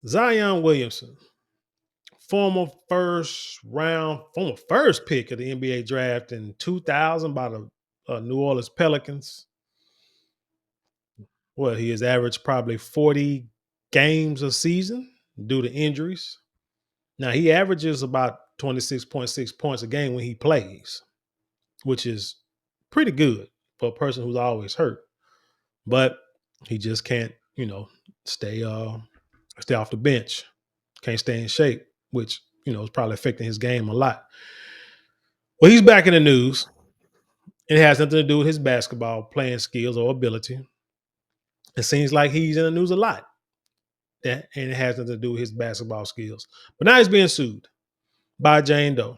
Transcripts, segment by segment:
Zion Williamson, former first pick of the NBA draft in 2000 by the New Orleans Pelicans. Well, he has averaged probably 40 games a season due to injuries. Now, he averages about 26.6 points a game when he plays, which is pretty good for a person who's always hurt. But he just can't, stay stay off the bench. Can't stay in shape, which, is probably affecting his game a lot. Well, he's back in the news. It has nothing to do with his basketball playing skills or ability. It seems like he's in the news a lot. And it has nothing to do with his basketball skills. But now he's being sued by Jane Doe.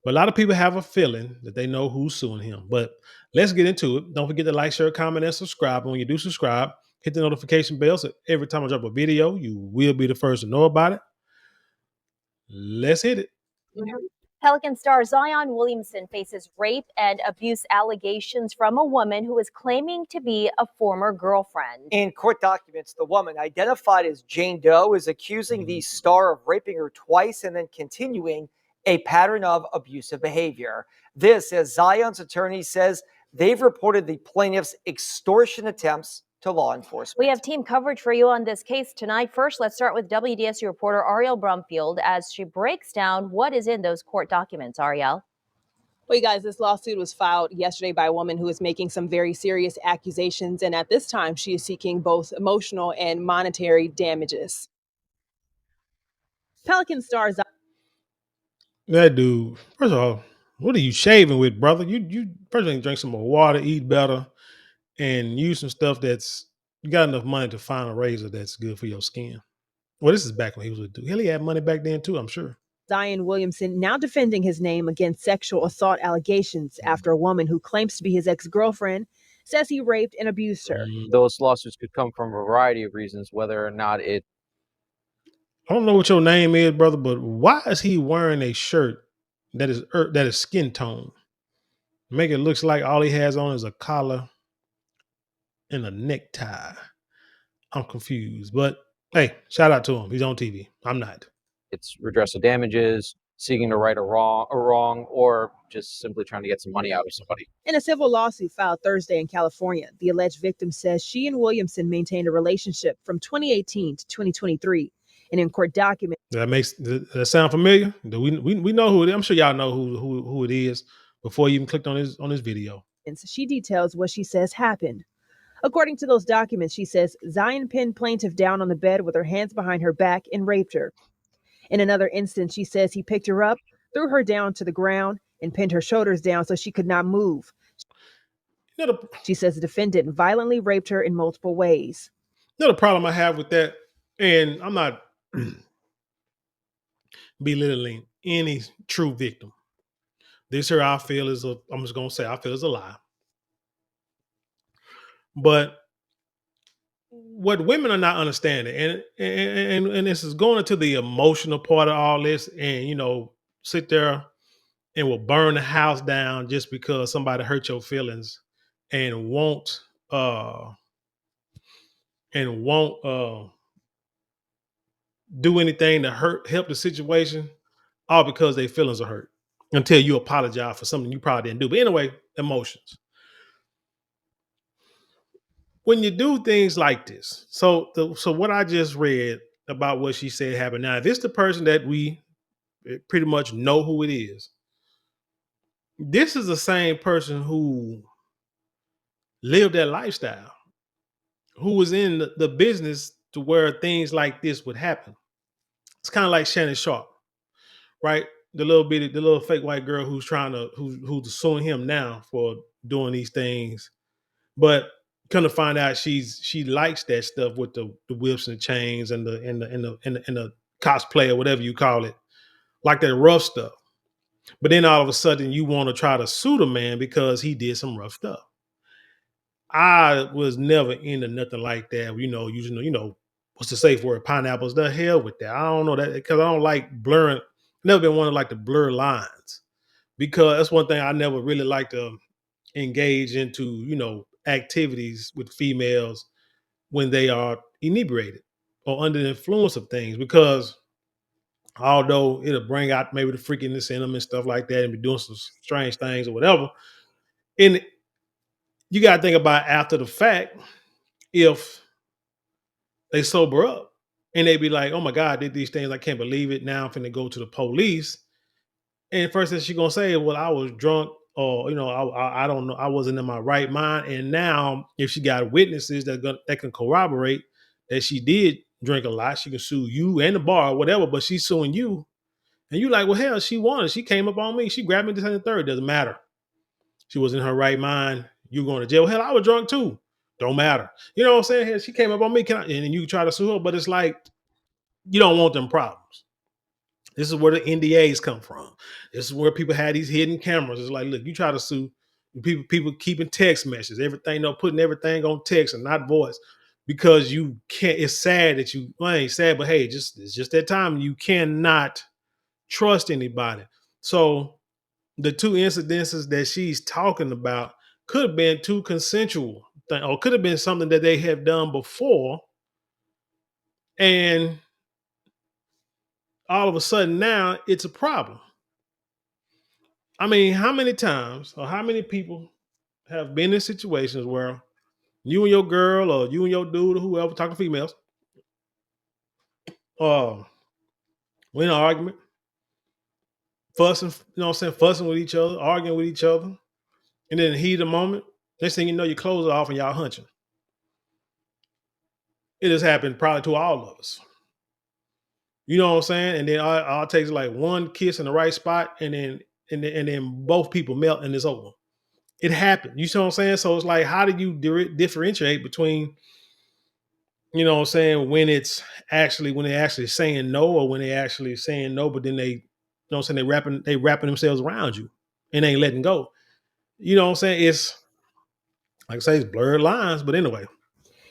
But a lot of people have a feeling that they know who's suing him. But let's get into it. Don't forget to like, share, comment, and subscribe. And when you do subscribe, hit the notification bell so every time I drop a video, you will be the first to know about it. Let's hit it. Pelican star Zion Williamson faces rape and abuse allegations from a woman who is claiming to be a former girlfriend. In court documents, the woman, identified as Jane Doe, is accusing the star of raping her twice and then continuing a pattern of abusive behavior. This, as Zion's attorney says, they've reported the plaintiff's extortion attempts to law enforcement. We have team coverage for you on this case tonight. First, let's start with WDSU reporter Ariel Brumfield as she breaks down what is in those court documents. Ariel. Well, you guys, this lawsuit was filed yesterday by a woman who is making some very serious accusations. And at this time, she is seeking both emotional and monetary damages. Pelican stars. That dude, first of all, what are you shaving with, brother? You first thing, drink some more water, eat better, and use some stuff that's you got enough money to find a razor that's good for your skin. Well, this is back when he was a dude. Hell, he had money back then too, I'm sure. Zion Williamson now defending his name against sexual assault allegations after a woman who claims to be his ex-girlfriend says he raped and abused her. Those lawsuits could come from a variety of reasons, whether or not it. I don't know what your name is, brother, but why is he wearing a shirt that is skin tone? Make it looks like all he has on is a collar and a necktie. I'm confused, but hey, shout out to him. He's on TV. I'm not. It's redress of damages, seeking to right a wrong, or just simply trying to get some money out of somebody. In a civil lawsuit filed Thursday in California, the alleged victim says she and Williamson maintained a relationship from 2018 to 2023. And in court documents, that sound familiar? We know who it is. I'm sure y'all know who it is before you even clicked on his video. She details what she says happened. According to those documents, she says Zion pinned plaintiff down on the bed with her hands behind her back and raped her. In another instance, she says he picked her up, threw her down to the ground, and pinned her shoulders down so she could not move. She says the defendant violently raped her in multiple ways. The problem I have with that, and I'm not belittling any true victim. This here I feel is I'm just gonna say I feel is a lie. But what women are not understanding, and this is going into the emotional part of all this, and sit there and will burn the house down just because somebody hurt your feelings and won't do anything to help the situation, all because their feelings are hurt until you apologize for something you probably didn't do. But anyway, emotions. When you do things like this, so what I just read about what she said happened. Now, if it's the person that we pretty much know who it is, this is the same person who lived that lifestyle, who was in the business to where things like this would happen. It's kind of like Shannon Sharp, right? The little fake white girl who's who's suing him now for doing these things, but come to find out she likes that stuff with the whips and chains and the cosplay or whatever you call it, like that rough stuff. But then all of a sudden you want to try to sue the man because he did some rough stuff. I was never into nothing like that. Using what's the safe word? Pineapples. The hell with that. I don't know that because I don't like blurring. Never been one to like to blur lines because that's one thing I never really like to engage into. Activities with females when they are inebriated or under the influence of things, because although it'll bring out maybe the freakiness in them and stuff like that and be doing some strange things or whatever, and you got to think about after the fact, if they sober up and they be like, oh my God, I did these things, I can't believe it, now I'm finna go to the police. And first thing she gonna say, well, I was drunk, or I don't know, I wasn't in my right mind. And now, if she got witnesses that can corroborate that she did drink a lot, she can sue you and the bar or whatever. But she's suing you, and you like, well, hell, she won. She came up on me. She grabbed me this and the third. Doesn't matter. She was in her right mind. You going to jail? Hell, I was drunk too. Don't matter. You know what I'm saying? Hell, she came up on me. And then you try to sue her, but it's like you don't want them problems. This is where the NDAs come from. This is where people had these hidden cameras. It's like, look, you try to sue people keeping text messages, everything, putting everything on text and not voice, because you can't. It's sad that well, it ain't sad, but hey, it's just that time you cannot trust anybody. So the two incidences that she's talking about could have been two consensual things, or could have been something that they have done before, and all of a sudden now it's a problem. I mean, how many times or how many people have been in situations where you and your girl or you and your dude or whoever, talking females, we're in an argument, fussing, fussing with each other, arguing with each other, and then in the heat of the moment, next thing you know, your clothes are off and y'all hunching. It has happened probably to all of us. You know what I'm saying? And then all it takes is like one kiss in the right spot, and then both people melt and it's over. It happened. You see what I'm saying? So it's like, how do you differentiate between, you know what I'm saying, when they're actually saying no, or when they're actually saying no, but then they, you know what I'm saying, they wrapping themselves around you and ain't letting go. You know what I'm saying? It's like I say, it's blurred lines, but anyway.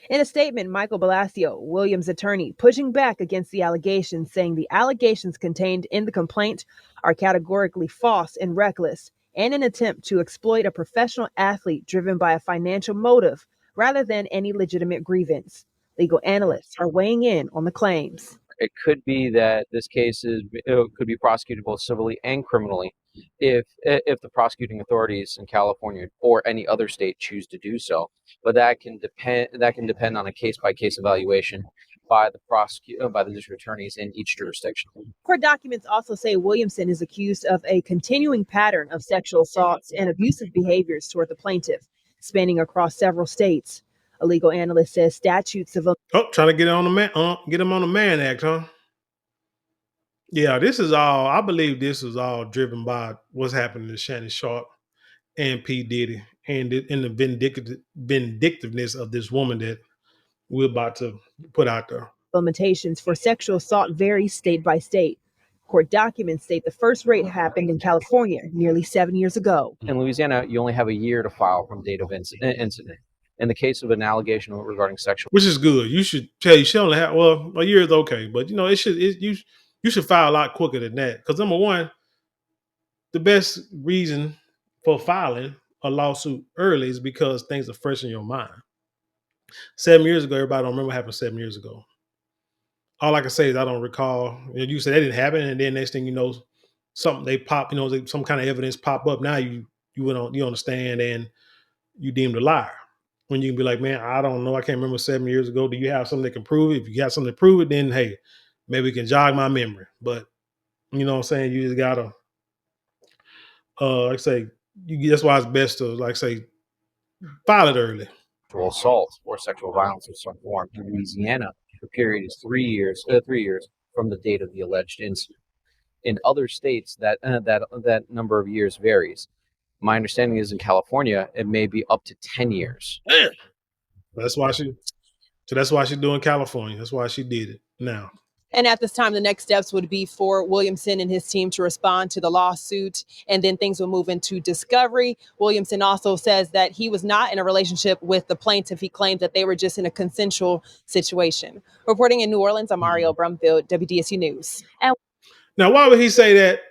In a statement, Michael Blasio, Williams' attorney, pushing back against the allegations, saying the allegations contained in the complaint are categorically false and reckless, and an attempt to exploit a professional athlete driven by a financial motive rather than any legitimate grievance. Legal analysts are weighing in on the claims. It could be that this case could be prosecuted both civilly and criminally if the prosecuting authorities in California or any other state choose to do so. But that can depend on a case by case evaluation by the district attorneys in each jurisdiction. Court documents also say Williamson is accused of a continuing pattern of sexual assaults and abusive behaviors toward the plaintiff, spanning across several states. A legal analyst says statutes of trying to get on the man, get him on the Mann Act, huh? Yeah, I believe this is all driven by what's happening to Shannon Sharp and P. Diddy, and the vindictiveness of this woman that we're about to put out there. Limitations for sexual assault vary state by state. Court documents state the first rape happened in California nearly 7 years ago. In Louisiana, you only have a year to file from date of incident. In the case of an allegation regarding sexual, which is good, you should only have, well, a year is okay, but you should file a lot quicker than that, because number one, the best reason for filing a lawsuit early is because things are fresh in your mind. 7 years ago, everybody don't remember what happened 7 years ago. All I can say is I don't recall. You said that didn't happen, and then next thing you know, something they pop, some kind of evidence pop up. Now you understand, and you deemed a liar. When you can be like, man, I don't know, I can't remember 7 years ago. Do you have something that can prove it? If you got something to prove it, then hey, maybe we can jog my memory. But you know what I'm saying? You just gotta, like I say, that's why it's best to, like say, file it early. Assault or sexual violence of some form in Louisiana, the period is 3 years. 3 years from the date of the alleged incident. In other states, that number of years varies. My understanding is in California, it may be up to 10 years. Man. That's why she's doing California. That's why she did it now. And at this time, the next steps would be for Williamson and his team to respond to the lawsuit, and then things will move into discovery. Williamson also says that he was not in a relationship with the plaintiff. He claimed that they were just in a consensual situation. Reporting in New Orleans, I'm Mario Brumfield, WDSU News. Now, why would he say that?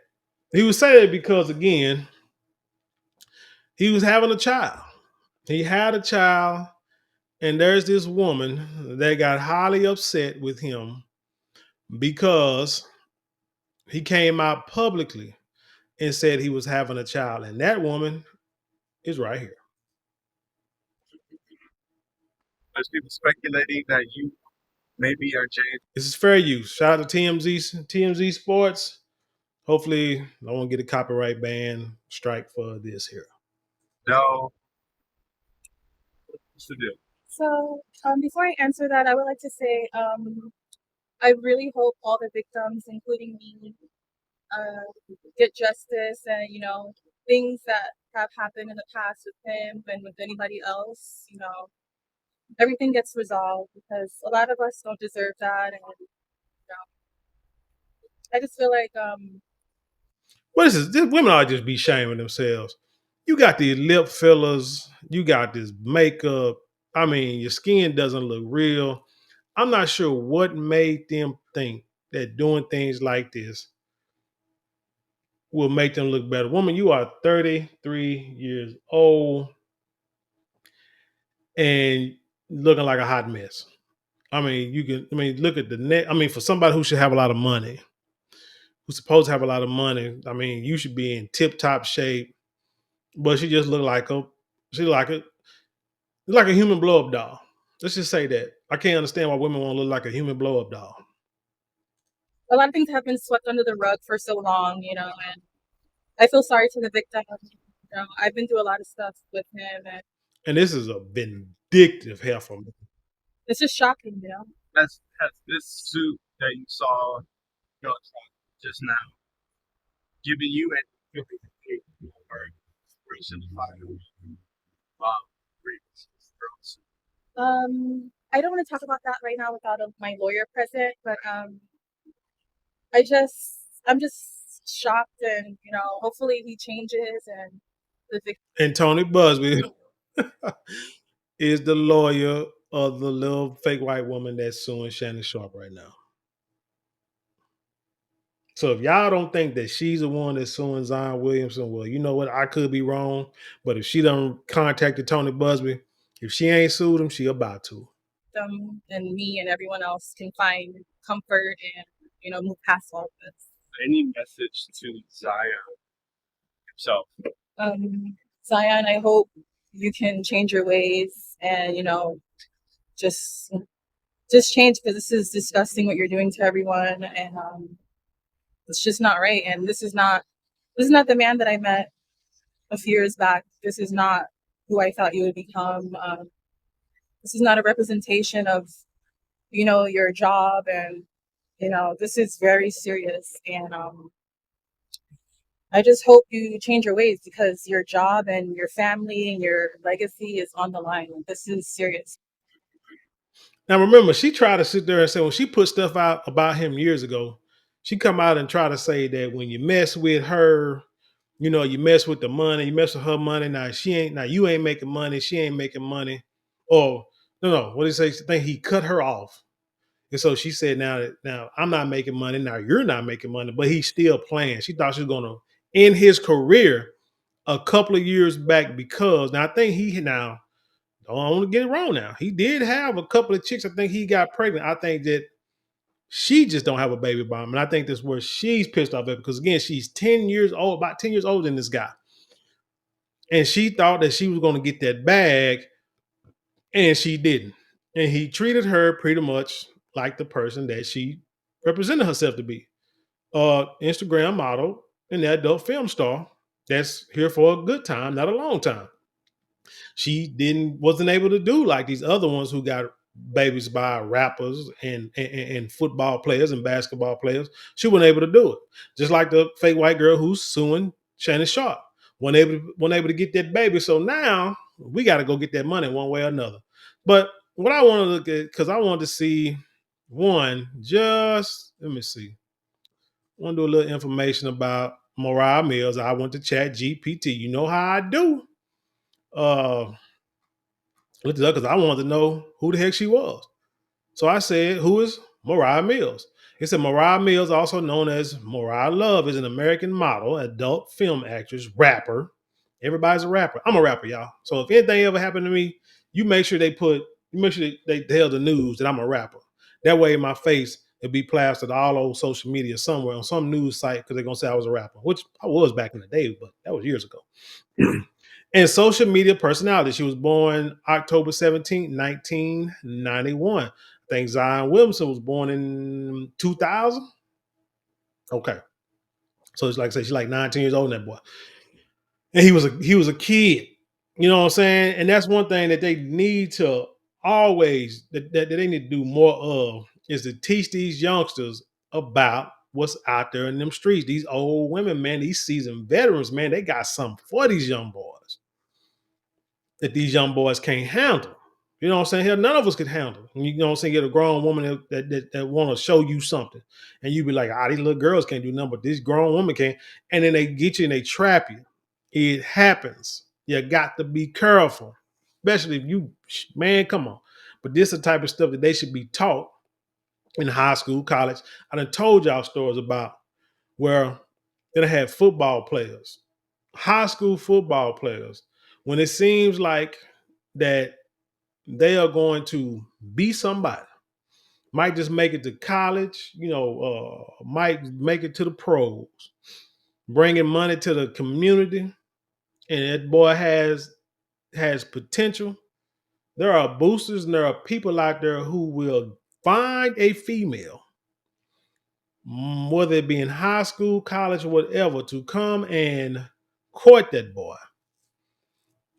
He would say that because, again, he was having a child. He had a child, And there's this woman that got highly upset with him because he came out publicly and said he was having a child. And that woman is right here. There's people speculating that you maybe are James. This is fair use. Shout out to TMZ Sports. Hopefully, I won't get a copyright ban strike for this here. No. What's the deal? So, before I answer that, I would like to say I really hope all the victims, including me, get justice and, things that have happened in the past with him and with anybody else, everything gets resolved because a lot of us don't deserve that. And, I just feel like, What is this? Women ought to just be shaming themselves. You got these lip fillers. You got this makeup. I mean, your skin doesn't look real. I'm not sure what made them think that doing things like this will make them look better. Woman, you are 33 years old and looking like a hot mess. I mean, look at the neck. I mean, for somebody who should have a lot of money, who's supposed to have a lot of money, I mean, you should be in tip top shape. But she just looked like like a human blow up doll. Let's just say that. I can't understand why women want to look like a human blow up doll. a lot of things have been swept under the rug for so long, and I feel sorry to the victim. I've been through a lot of stuff with him, and And this is a vindictive heifer. it's just shocking, Has this suit that you saw just now given you any or inspiration to find grievances? I don't want to talk about that right now without my lawyer present, but I'm just shocked, and hopefully he changes and the victim. And Tony Busby is the lawyer of the little fake white woman that's suing Shannon Sharp right now. So if y'all don't think that she's the one that's suing Zion Williamson, well, you know what? I could be wrong. But if she done contacted Tony Busby, if she ain't sued him, she about to. Them and me and everyone else can find comfort and move past all of this. Any message to Zion himself? Zion, I hope you can change your ways and just change, because this is disgusting what you're doing to everyone, and it's just not right. And this is not the man that I met a few years back. This is not who I thought you would become. This is not a representation of your job, and this is very serious. And I just hope you change your ways, because your job and your family and your legacy is on the line. This is serious. Now remember, she tried to sit there and say, when she put stuff out about him years ago, she come out and try to say that when you mess with her, you mess with the money, you mess with her money. Now you ain't making money, she ain't making money. Or no, what did he say? She think he cut her off. And so she said, now I'm not making money. Now you're not making money, but he's still playing. She thought she was going to end his career a couple of years back, because now I think don't want to get it wrong now. He did have a couple of chicks. I think he got pregnant. I think that she just don't have a baby bomb. And I think that's where she's pissed off at, because again, she's 10 years old, about 10 years older than this guy. And she thought that she was going to get that bag, and she didn't. And he treated her pretty much like the person that she represented herself to be. Instagram model and adult film star that's here for a good time, not a long time. She wasn't able to do like these other ones who got babies by rappers and football players and basketball players. She wasn't able to do it. Just like the fake white girl who's suing Shannon Sharp. Wasn't able to get that baby. So now we got to go get that money one way or another. But what I want to look at, because I want to see one, just let me see. I want to do a little information about Mariah Mills. I went to Chat GPT. You know how I do. Looked it up because I wanted to know who the heck she was. So I said, who is Mariah Mills? It said Mariah Mills, also known as Mariah Love, is an American model, adult film actress, rapper. Everybody's a rapper. I'm a rapper, y'all. So if anything ever happened to me, you make sure they put, You make sure they tell the news that I'm a rapper. That way, my face will be plastered all over social media somewhere on some news site because they're gonna say I was a rapper, which I was back in the day, but that was years ago. And social media personality. She was born October 17th, 1991. I think Zion Williamson was born in 2000. Okay. So it's like I say, she's like 19 years old, that boy. And he was a kid. You know what I'm saying? And that's one thing that they need to always that they need to do more of is to teach these youngsters about what's out there in them streets. These old women, man, these seasoned veterans, man, they got something for these young boys that these young boys can't handle. You know what I'm saying? Hell, none of us could handle. You know what I'm saying? Get a grown woman that want to show you something. And you be like, these little girls can't do nothing, but this grown woman can. And then they get you and they trap you. It happens. You got to be careful. Especially if you, man, come on. But this is the type of stuff that they should be taught in high school, college. I done told y'all stories about where they had football players, high school football players, when it seems like that they are going to be somebody, might just make it to college, might make it to the pros, bringing money to the community, and that boy has potential. There are boosters and there are people out there who will find a female, whether it be in high school, college, or whatever, to come and court that boy.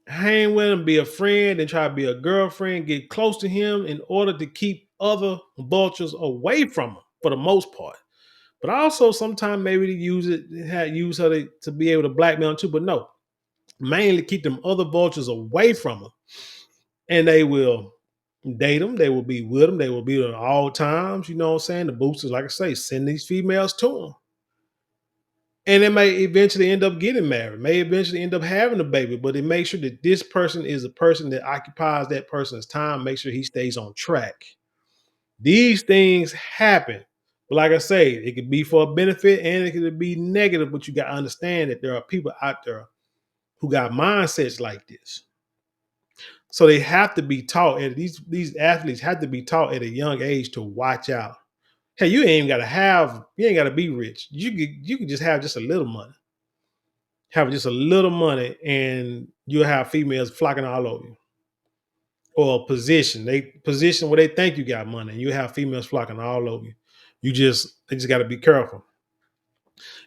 Hang with him, be a friend, and try to be a girlfriend, get close to him in order to keep other vultures away from him for the most part. But also sometimes maybe to use her to be able to blackmail him too. But no, mainly keep them other vultures away from him. And they will date them. They will be with them. They will be at all times. You know what I'm saying? The boosters, like I say, send these females to them. And they may eventually end up getting married, may eventually end up having a baby, but they make sure that this person is a person that occupies that person's time, make sure he stays on track. These things happen. But like I say, it could be for a benefit and it could be negative, but you got to understand that there are people out there who got mindsets like this. So they have to be taught, and these athletes have to be taught at a young age to watch out. Hey, you ain't got to be rich. You can just have just a little money. Have just a little money and you'll have females flocking all over you. Or a position. They position where they think you got money and you have females flocking all over you. They just got to be careful.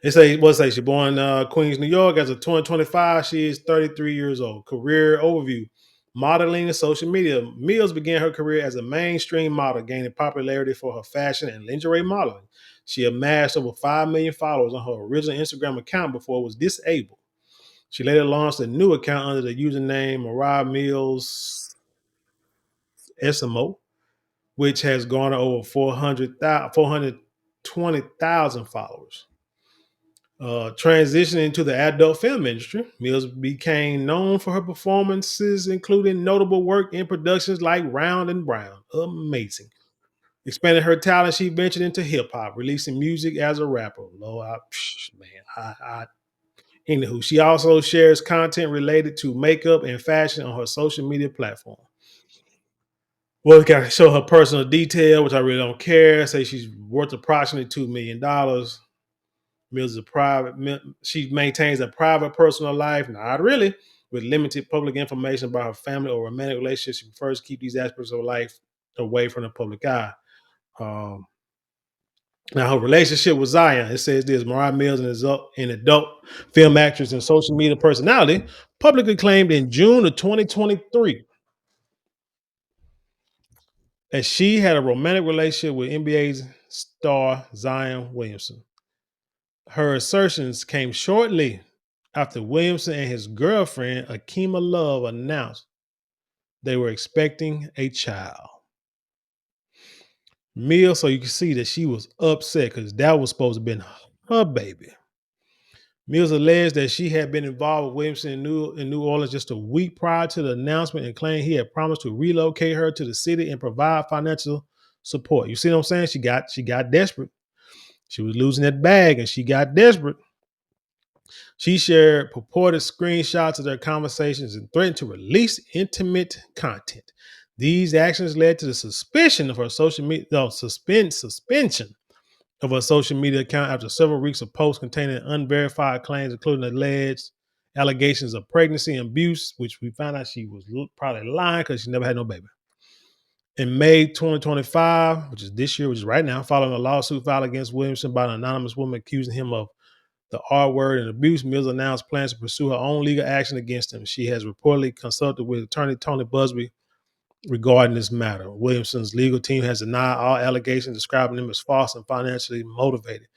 They say, she's born in Queens, New York. As of 2025, she is 33 years old. Career overview. Modeling and social media. Mills began her career as a mainstream model, gaining popularity for her fashion and lingerie modeling. She amassed over 5 million followers on her original Instagram account before it was disabled. She later launched a new account under the username Mariah Mills SMO, which has garnered over 420,000 followers. Transitioning into the adult film industry, Mills became known for her performances, including notable work in productions like Round and Brown. Amazing. Expanding her talent, she ventured into hip hop, releasing music as a rapper. Lord, Anywho, she also shares content related to makeup and fashion on her social media platform. Well, we got to show her personal detail, which I really don't care. Say she's worth approximately $2 million. Mills is she maintains a private personal life, not really, with limited public information about her family or romantic relationships. She prefers to keep these aspects of her life away from the public eye. Now, her relationship with Zion, it says this: Mariah Mills, an adult film actress and social media personality, publicly claimed in June of 2023 that she had a romantic relationship with NBA's star Zion Williamson. Her assertions came shortly after Williamson and his girlfriend, Akima Love, announced they were expecting a child. Mills, so you can see that she was upset because that was supposed to have been her baby. Mills alleged that she had been involved with Williamson in New Orleans just a week prior to the announcement and claimed he had promised to relocate her to the city and provide financial support. You see what I'm saying? She got desperate. She was losing that bag and she got desperate. She shared purported screenshots of their conversations and threatened to release intimate content. These actions led to the suspicion of her social media suspension of her social media account after several weeks of posts containing unverified claims, including alleged allegations of pregnancy and abuse, which we found out she was probably lying because she never had no baby. In May 2025, which is this year, which is right now, following a lawsuit filed against Williamson by an anonymous woman accusing him of the R word and abuse, Mills announced plans to pursue her own legal action against him. She has reportedly consulted with attorney Tony Busby regarding this matter. Williamson's legal team has denied all allegations, describing him as false and financially motivated.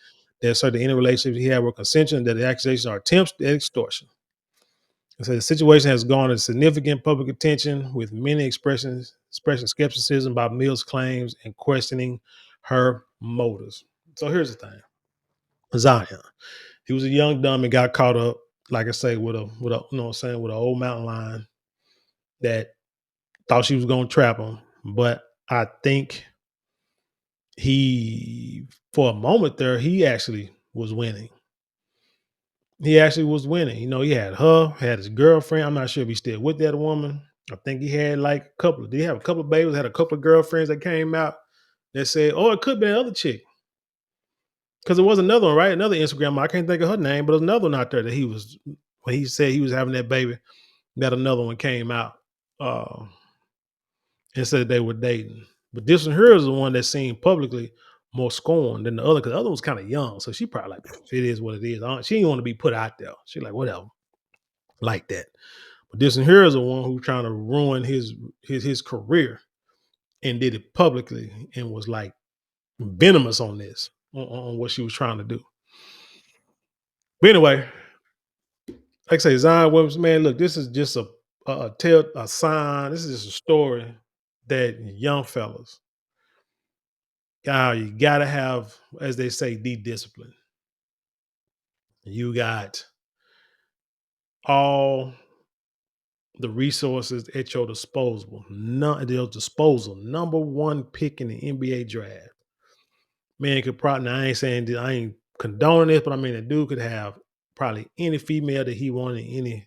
They assert that any relationship he had were consensual and that the accusations are attempts at extortion. And so the situation has garnered significant public attention, with many expressing skepticism about Mills' claims and questioning her motives. So here's the thing. Zion. He was a young dumb and got caught up, like I say, with a you know what I'm saying, with an old mountain lion that thought she was gonna trap him. But I think he, for a moment there, he actually was winning. He actually was winning. You know, he had her, had his girlfriend. I'm not sure if he's still with that woman. I think he had like a couple. Did he have a couple of babies? Had a couple of girlfriends that came out that said, "Oh, it could be another chick." Because there was another one, right? Another Instagram. I can't think of her name, but there's another one out there that he was, when he said he was having that baby, that another one came out uh, and said they were dating. But this one here is the one that seemed publicly more scorned than the other, because the other one's kind of young. So she probably like, it is what it is. She didn't want to be put out there. She like, whatever, like that. But this one here is the one who's trying to ruin his career and did it publicly and was like venomous on this, on what she was trying to do. But anyway, like I say, Zion Williamson, man, look, this is just a sign. This is just a story that young fellas, you gotta have, as they say, discipline. You got all the resources at your disposal. Number one pick in the NBA draft. Man could probably, now I ain't saying that, I ain't condoning this, but I mean, a dude could have probably any female that he wanted in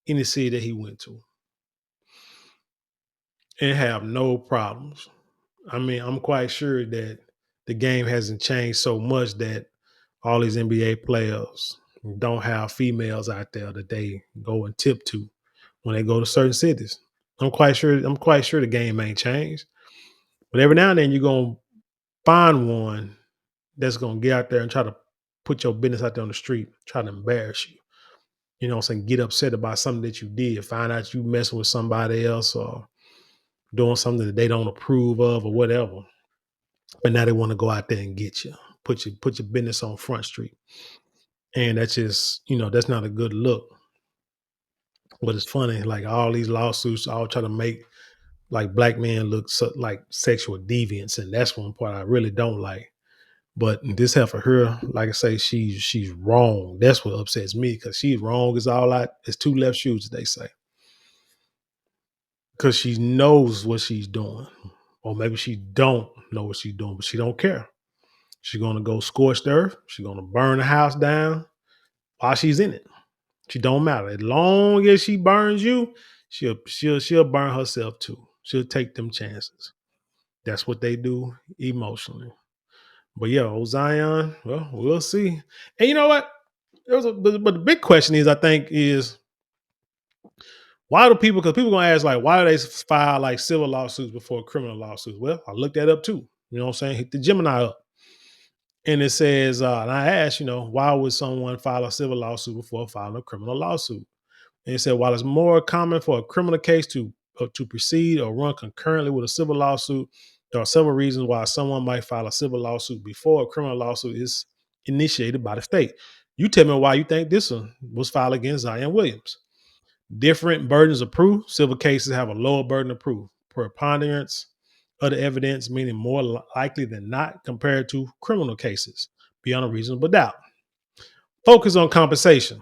any city that he went to and have no problems. I mean, I'm quite sure that the game hasn't changed so much that all these NBA players don't have females out there that they go and tip to when they go to certain cities. I'm quite sure the game ain't changed. But every now and then you're gonna find one that's gonna get out there and try to put your business out there on the street, try to embarrass you. You know what I'm saying? Get upset about something that you did, find out you messing with somebody else or doing something that they don't approve of or whatever. But now they want to go out there and get you, put your business on Front Street. And that's just, that's not a good look. But it's funny, like all these lawsuits all try to make like black men look like sexual deviants. And that's one part I really don't like. But this heifer here, like I say, she's wrong. That's what upsets me, because she's wrong is all it's two left shoes, they say. Because she knows what she's doing. Or maybe she don't know what she's doing, but she don't care. She's gonna go scorched earth. She's gonna burn the house down while she's in it. She don't matter. As long as she burns you, she'll burn herself too. She'll take them chances. That's what they do emotionally. But yeah, old Zion, well, we'll see. And you know what? But the big question is, I think, is why do people? Because people gonna ask, like, why do they file like civil lawsuits before criminal lawsuits? Well, I looked that up too. You know what I'm saying? Hit the Gemini up. And it says, and I asked, why would someone file a civil lawsuit before filing a criminal lawsuit? And it said, while it's more common for a criminal case to proceed or run concurrently with a civil lawsuit, there are several reasons why someone might file a civil lawsuit before a criminal lawsuit is initiated by the state. You tell me why you think this one was filed against Zion Williams. Different burdens of proof. Civil cases have a lower burden of proof. Preponderance of the evidence, meaning more likely than not, compared to criminal cases, beyond a reasonable doubt. Focus on compensation.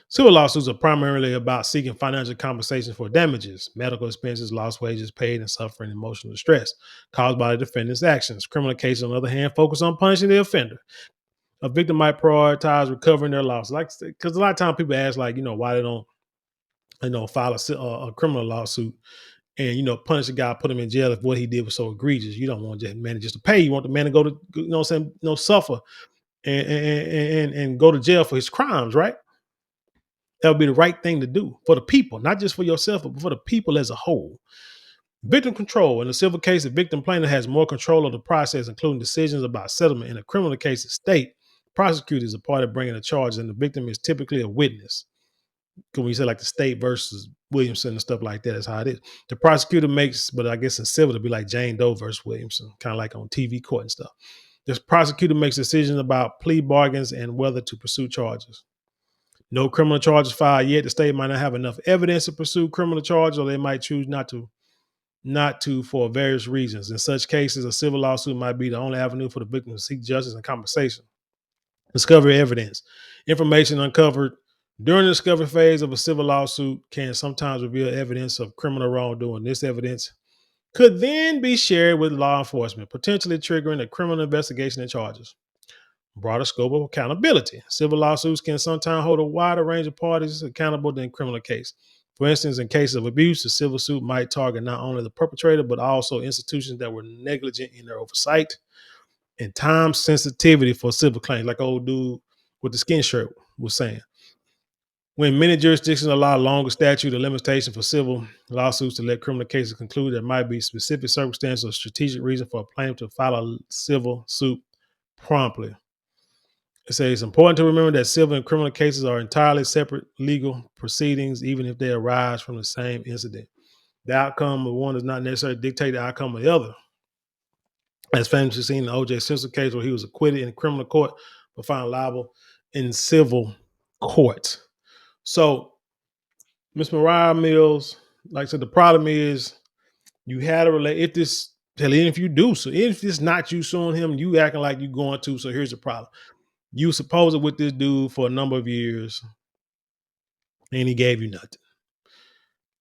Civil lawsuits are primarily about seeking financial compensation for damages, medical expenses, lost wages paid, and suffering emotional distress caused by the defendant's actions. Criminal cases, on the other hand, focus on punishing the offender. A victim might prioritize recovering their loss, because a lot of times people ask, like, why they don't, file a criminal lawsuit. and punish the guy, put him in jail if what he did was so egregious. You don't want man just to pay. You want the man to go to what I'm saying, suffer and go to jail for his crimes, right? That would be the right thing to do for the people, not just for yourself, but for the people as a whole. Victim control. In a civil case, the victim plaintiff has more control of the process, including decisions about settlement. In a criminal case, the state prosecutor is a party bringing the charges, and the victim is typically a witness. When we say like the state versus Williamson and stuff like that, is how it is. The prosecutor makes, but I guess in civil it'd be like Jane Doe versus Williamson, kind of like on TV court and stuff. The prosecutor makes decisions about plea bargains and whether to pursue charges. No criminal charges filed yet. The state might not have enough evidence to pursue criminal charges, or they might choose not to for various reasons. In such cases, a civil lawsuit might be the only avenue for the victim to seek justice and compensation. Discovery evidence. Information uncovered during the discovery phase of a civil lawsuit can sometimes reveal evidence of criminal wrongdoing. This evidence could then be shared with law enforcement, potentially triggering a criminal investigation and charges. Broader scope of accountability. Civil lawsuits can sometimes hold a wider range of parties accountable than criminal case. For instance, in cases of abuse, the civil suit might target not only the perpetrator, but also institutions that were negligent in their oversight. And time sensitivity for civil claims, like old dude with the skin shirt was saying. When many jurisdictions allow longer statute of limitation for civil lawsuits to let criminal cases conclude, there might be specific circumstances or strategic reason for a plaintiff to file a civil suit promptly. It says it's important to remember that civil and criminal cases are entirely separate legal proceedings, even if they arise from the same incident. The outcome of one does not necessarily dictate the outcome of the other. As famously seen in the O.J. Simpson case, where he was acquitted in criminal court but found liable in civil court. So, Ms. Mariah Mills, like I said, the problem is you had a relate. Even if you do, so even if it's not you suing him, you acting like you going to. So here's the problem: you supposed with this dude for a number of years, and he gave you nothing,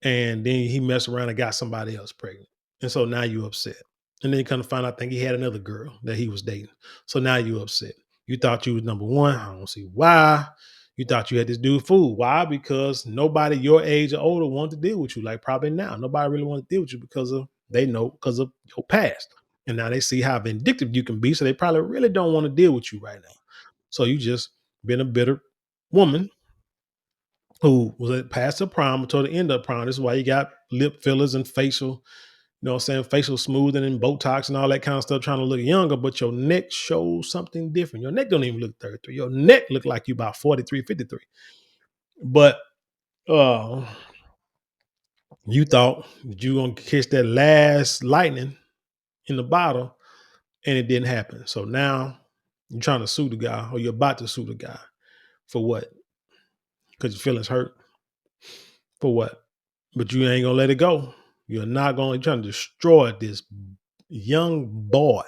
and then he messed around and got somebody else pregnant, and so now you upset. And then you come to find out, I think he had another girl that he was dating. So now you upset. You thought you was number one. I don't see why. You thought you had this dude fooled. Why? Because nobody your age or older wanted to deal with you. Like probably now, nobody really wanted to deal with you because of your past. And now they see how vindictive you can be. So they probably really don't want to deal with you right now. So you just been a bitter woman who was past the prime until the end of prime. This is why you got lip fillers and facial, facial smoothing and Botox and all that kind of stuff, trying to look younger, but your neck shows something different. Your neck don't even look 33. Your neck look like you about 43, 53. But you thought that you were going to catch that last lightning in the bottle, and it didn't happen. So now you're trying to sue the guy, or you're about to sue the guy. For what? Because your feelings hurt. For what? But you ain't going to let it go. You're trying to destroy this young boy.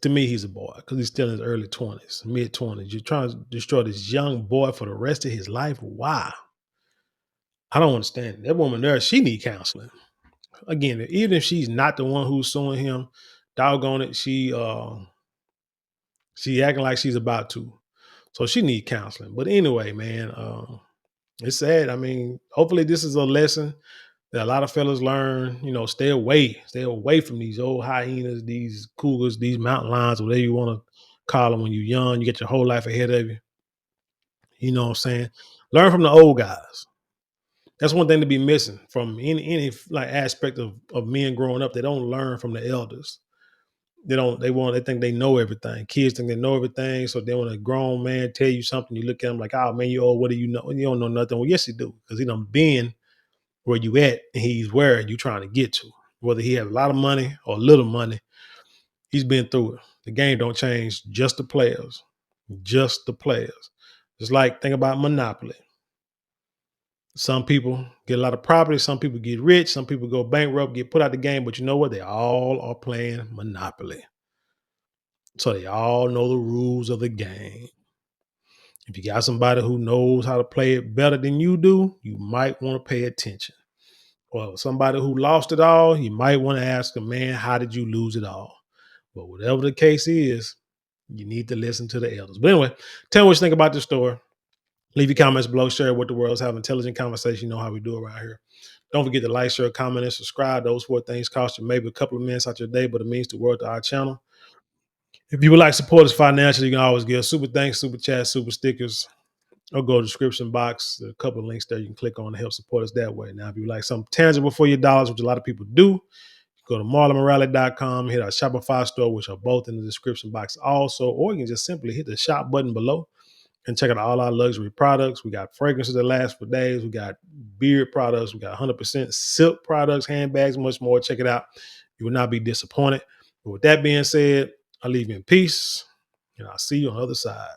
To me, he's a boy because he's still in his early 20s, mid 20s. You're trying to destroy this young boy for the rest of his life. Why? I don't understand. That woman there, she need counseling. Again, even if she's not the one who's suing him, doggone it, she acting like she's about to. So she need counseling. But anyway, man, it's sad. I mean, hopefully this is a lesson that a lot of fellas learn. Stay away from these old hyenas, these cougars, these mountain lions, whatever you want to call them. When you're young, you get your whole life ahead of you. You know what I'm saying? Learn from the old guys. That's one thing to be missing from any like aspect of men growing up. They don't learn from the elders. They think they know everything. Kids think they know everything. So then when a grown man tell you something, you look at him like, oh man, you old, what do you know? You don't know nothing. Well, yes, you do, because he done been where you at, and he's where you trying to get to. Whether he has a lot of money or little money, he's been through it. The game don't change, just the players. Just the players. Just like, think about Monopoly. Some people get a lot of property, some people get rich, some people go bankrupt, get put out the game, but you know what? They all are playing Monopoly. So they all know the rules of the game. If you got somebody who knows how to play it better than you do, you might want to pay attention. Or somebody who lost it all, you might want to ask them, man, how did you lose it all? But whatever the case is, you need to listen to the elders. But anyway, tell me what you think about this story. Leave your comments below. Share what the world's having intelligent conversation. You know how we do around here. Don't forget to like, share, comment, and subscribe. Those 4 things cost you maybe a couple of minutes out your day, but it means the world to our channel. If you would like to support us financially, you can always give super thanks, super chat, super stickers, or go to the description box. There's a couple of links there you can click on to help support us that way. Now, if you like something tangible for your dollars, which a lot of people do, go to marlonmorale.com, hit our Shopify store, which are both in the description box also, or you can just simply hit the shop button below and check out all our luxury products. We got fragrances that last for days. We got beard products. We got 100% silk products, handbags, much more. Check it out. You will not be disappointed. But with that being said, I'll leave you in peace, and I'll see you on the other side.